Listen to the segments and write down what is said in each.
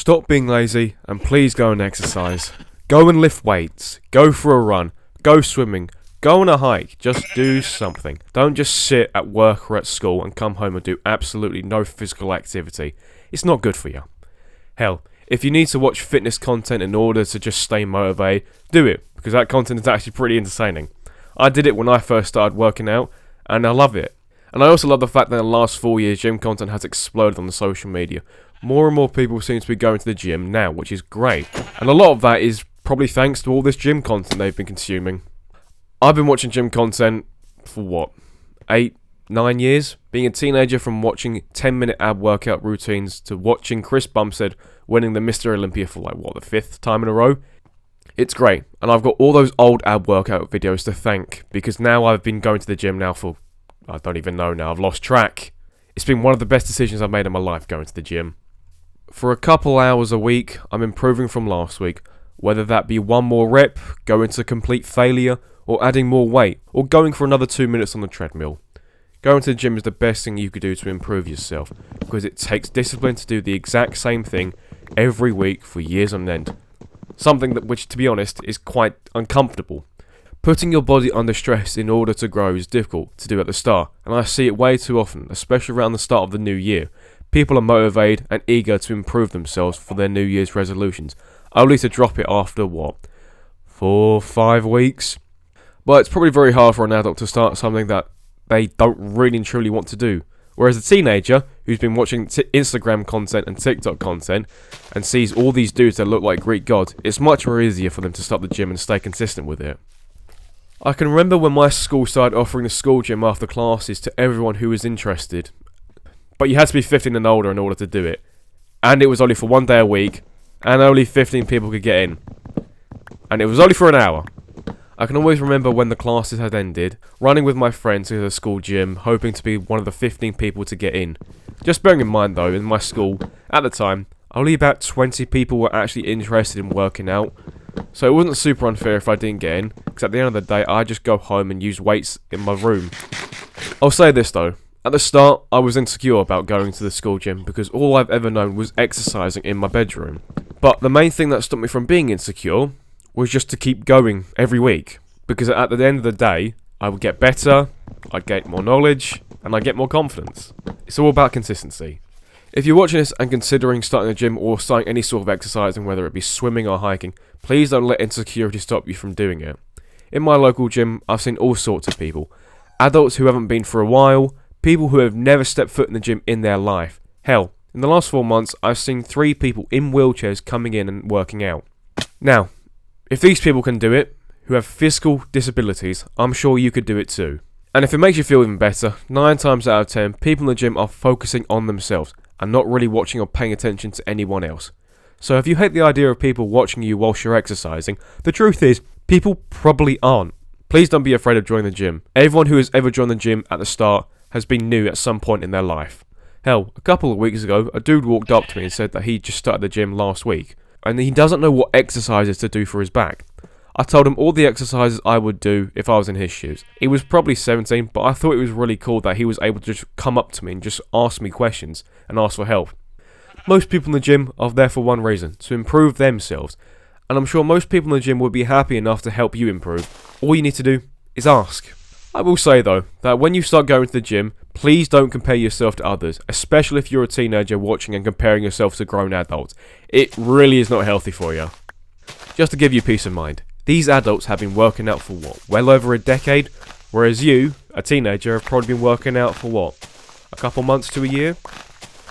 Stop being lazy and please go and exercise. Go and lift weights. Go for a run. Go swimming. Go on a hike. Just do something. Don't just sit at work or at school and come home and do absolutely no physical activity. It's not good for you. Hell, if you need to watch fitness content in order to just stay motivated, do it, because that content is actually pretty entertaining. I did it when I first started working out, and I love it. And I also love the fact that in the last 4 years, gym content has exploded on the social media. More and more people seem to be going to the gym now, which is great. And a lot of that is probably thanks to all this gym content they've been consuming. I've been watching gym content for 8, 9 years? Being a teenager, from watching 10-minute ab workout routines to watching Chris Bumstead winning the Mr. Olympia for the 5th time in a row. It's great, and I've got all those old ab workout videos to thank, because now I've been going to the gym now for, I don't even know now, I've lost track. It's been one of the best decisions I've made in my life, going to the gym. For a couple hours a week, I'm improving from last week, whether that be one more rep, going to complete failure, or adding more weight, or going for another 2 minutes on the treadmill. Going to the gym is the best thing you could do to improve yourself, because it takes discipline to do the exact same thing every week for years on end. Something which, to be honest, is quite uncomfortable. Putting your body under stress in order to grow is difficult to do at the start, and I see it way too often, especially around the start of the new year. People are motivated and eager to improve themselves for their New Year's resolutions, only to drop it after 4, 5 weeks? But it's probably very hard for an adult to start something that they don't really and truly want to do. Whereas a teenager who's been watching Instagram content and TikTok content and sees all these dudes that look like Greek gods, it's much more easier for them to start the gym and stay consistent with it. I can remember when my school started offering the school gym after classes to everyone who was interested. But you had to be 15 and older in order to do it. And it was only for 1 day a week, and only 15 people could get in. And it was only for an hour. I can always remember when the classes had ended, running with my friends to the school gym, hoping to be one of the 15 people to get in. Just bearing in mind though, in my school, at the time, only about 20 people were actually interested in working out. So it wasn't super unfair if I didn't get in, because at the end of the day, I just go home and use weights in my room. I'll say this though, at the start, I was insecure about going to the school gym because all I've ever known was exercising in my bedroom. But the main thing that stopped me from being insecure was just to keep going every week, because at the end of the day, I would get better, I'd get more knowledge, and I'd get more confidence. It's all about consistency. If you're watching this and considering starting a gym or starting any sort of exercising, whether it be swimming or hiking, please don't let insecurity stop you from doing it. In my local gym, I've seen all sorts of people. Adults who haven't been for a while, people who have never stepped foot in the gym in their life. Hell, in the last 4 months, I've seen 3 people in wheelchairs coming in and working out. Now, if these people can do it, who have physical disabilities, I'm sure you could do it too. And if it makes you feel even better, 9 times out of 10, people in the gym are focusing on themselves and not really watching or paying attention to anyone else. So if you hate the idea of people watching you whilst you're exercising, the truth is, people probably aren't. Please don't be afraid of joining the gym. Everyone who has ever joined the gym at the start has been new at some point in their life. Hell, a couple of weeks ago, a dude walked up to me and said that he just started the gym last week, and he doesn't know what exercises to do for his back. I told him all the exercises I would do if I was in his shoes. He was probably 17, but I thought it was really cool that he was able to just come up to me and just ask me questions and ask for help. Most people in the gym are there for one reason, to improve themselves, and I'm sure most people in the gym would be happy enough to help you improve. All you need to do is ask. I will say though, that when you start going to the gym, please don't compare yourself to others, especially if you're a teenager watching and comparing yourself to grown adults. It really is not healthy for you. Just to give you peace of mind, these adults have been working out for well over a decade, whereas you, a teenager, have probably been working out for a couple months to a year?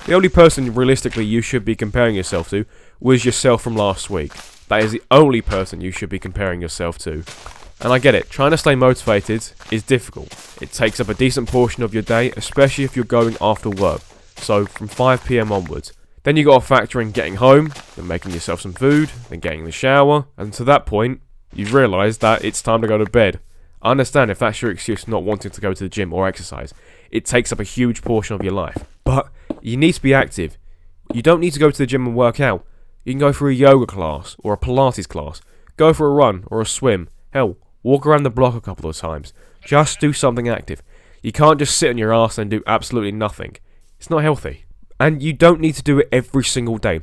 The only person realistically you should be comparing yourself to was yourself from last week. That is the only person you should be comparing yourself to. And I get it, trying to stay motivated is difficult. It takes up a decent portion of your day, especially if you're going after work, so from 5 PM onwards. Then you got to factor in getting home, then making yourself some food, then getting in the shower, and to that point, you've realised that it's time to go to bed. I understand if that's your excuse for not wanting to go to the gym or exercise. It takes up a huge portion of your life. But you need to be active. You don't need to go to the gym and work out. You can go for a yoga class or a Pilates class. Go for a run or a swim. Hell, walk around the block a couple of times. Just do something active. You can't just sit on your ass and do absolutely nothing. It's not healthy. And you don't need to do it every single day.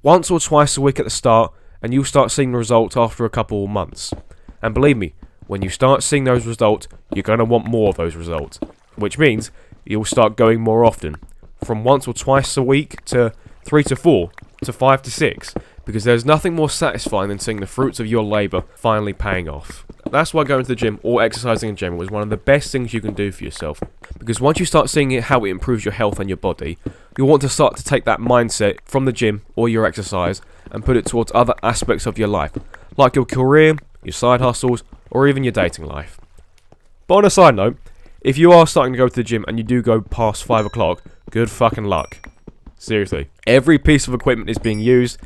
once or twice a week at the start, and you'll start seeing the results after a couple of months. And believe me, when you start seeing those results, you're going to want more of those results, which means you'll start going more often, from once or twice a week to 3 to 4 to 5 to 6, because there's nothing more satisfying than seeing the fruits of your labour finally paying off. That's why going to the gym or exercising in general is one of the best things you can do for yourself, because once you start seeing how it improves your health and your body, you'll want to start to take that mindset from the gym or your exercise and put it towards other aspects of your life, like your career, your side hustles, or even your dating life. But on a side note, if you are starting to go to the gym and you do go past 5 o'clock, good fucking luck. Seriously. Every piece of equipment is being used,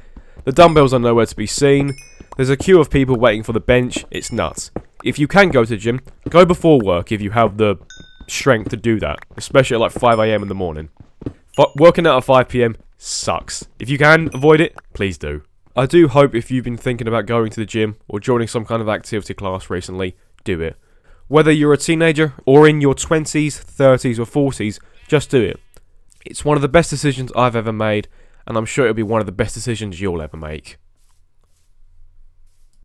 the dumbbells are nowhere to be seen, there's a queue of people waiting for the bench, it's nuts. If you can go to the gym, go before work if you have the strength to do that, especially at like 5 AM in the morning. Working out at 5 PM sucks. If you can avoid it, please do. I do hope if you've been thinking about going to the gym or joining some kind of activity class recently, do it. Whether you're a teenager or in your 20s, 30s or 40s, just do it. It's one of the best decisions I've ever made, and I'm sure it'll be one of the best decisions you'll ever make.